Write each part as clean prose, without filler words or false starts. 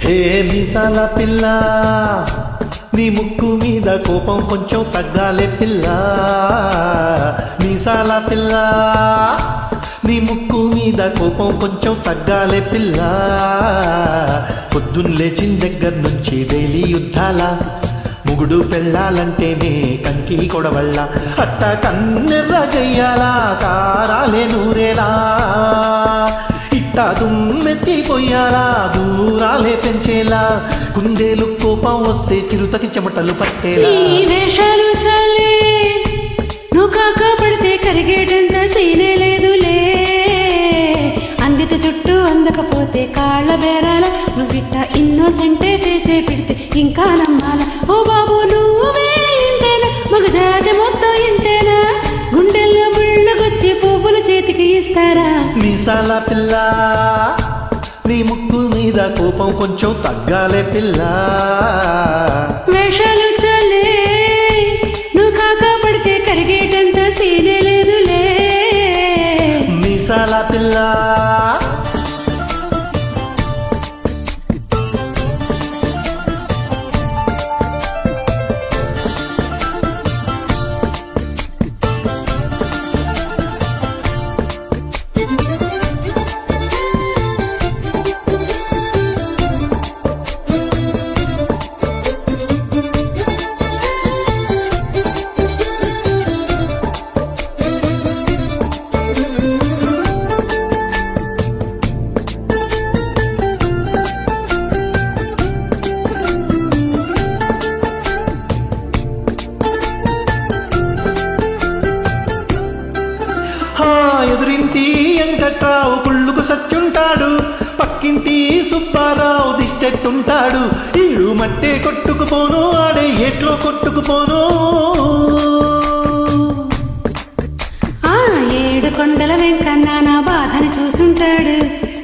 హే మీసాల పిల్ల, నీ ముక్కు మీద కోపం కొంచెం తగ్గాలే పిల్ల. మీసాల పిల్ల, నీ ముక్కు మీద కోపం కొంచెం తగ్గాలే పిల్ల. పొద్దున్న లేచిన దగ్గర నుంచి డైలీ యుద్ధాల, ముగుడు పెళ్ళాలంటేనే కంకి కొడవళ్ళ. అట్ట కన్నెర్ర చెయ్యాలా, కారాలే నూరేలా. ఇట్టా దుమ్మెత్తిపోయాలా, దూరాలే పెంచేలా. కుందేలు కోపం వస్తే చిరుతకి చెమటలు పట్టేలా. వేషాలు చాలే, నువ్వు కాక పడితే కరిగేటంత సీనే లేదులే. అందిత చుట్టూ అందకపోతే కాళ్ళ బేరాల. నువ్విట్ట ఇన్నోసెంటే చేసే పెడితే ఇంకా నమ్మాల. ఓ బాబు నువ్వే ఇంతేనా, మగజాతి మొత్తం ఇంతేనా. గుండెల్లో ముళ్ళుకొచ్చి పువ్వులు చేతికి ఇస్తారా. మీసాల పిల్ల, నీ ముక్కు మీద కోపం కొంచెం తగ్గాలే పిల్ల. వేషాలు చాలే, నువ్వు కాక పడితే కరిగేటంత సీనే లేదులే. మీసాల పిల్ల, ఎదురింటి వెంకట్రావు పుళ్ళుకు సచ్చుంటాడు, పక్కింటి సుబ్బారావు దిష్టెట్టుంటాడు. ఈడు మట్టే కొట్టుకుపోను, ఆడే ఏట్లో కొట్టుకుపోను. ఆ ఏడు కొండల వెంకన్న నా బాధని చూసుంటాడు.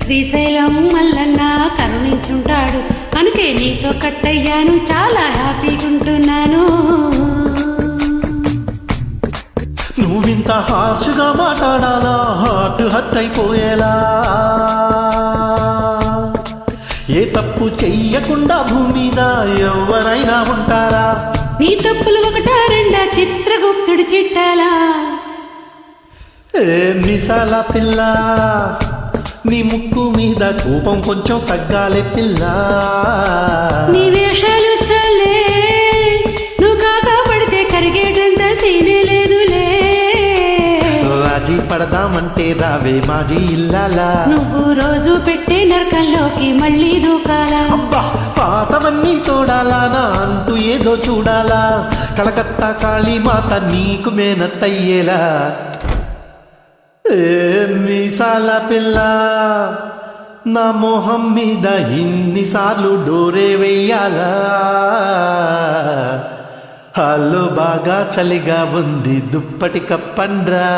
శ్రీశైలం మల్లన్న కరుణించుంటాడు. కనుకే నీతో కట్టయ్యాను, చాలా హ్యాపీగుంటున్నాను. నువ్వింత హార్ష్గా మాట్లాడాలా, హార్ట్ హర్ట్ అయిపోయేలా. ఏ తప్పు చెయ్యకుండా భూమి మీద ఎవరైనా ఉంటారా. నీ తప్పులు ఒకటా రెండా, చిత్రగుప్తుడు చిట్టాలా. ఏ మీసాల పిల్ల, నీ ముక్కు మీద కోపం కొంచెం తగ్గాలే పిల్ల. నీ వేషాలు చాలే, నువ్వు కాక పడితే కరిగేటంత సీనే లేదులే. రాజీ పడదామంటే రావే మాజీ ఇల్లాలా. నువ్వు రోజు పెట్టే నరకంలోకి మళ్ళీ దూకాలా. అబ్బా పాతవన్నీ తోడాలా, నా అంతు ఏదో చూడాలా. కలకత్తా కాళీమాత నీకు మేనత్తయ్యేలా. ఏ మీసాల పిల్ల, నా మొహం మీద ఇన్నిసార్లు డోరే వెయ్యాలా. హలో బాగా చలిగా ఉంది, దుప్పటి కప్పండ్రా.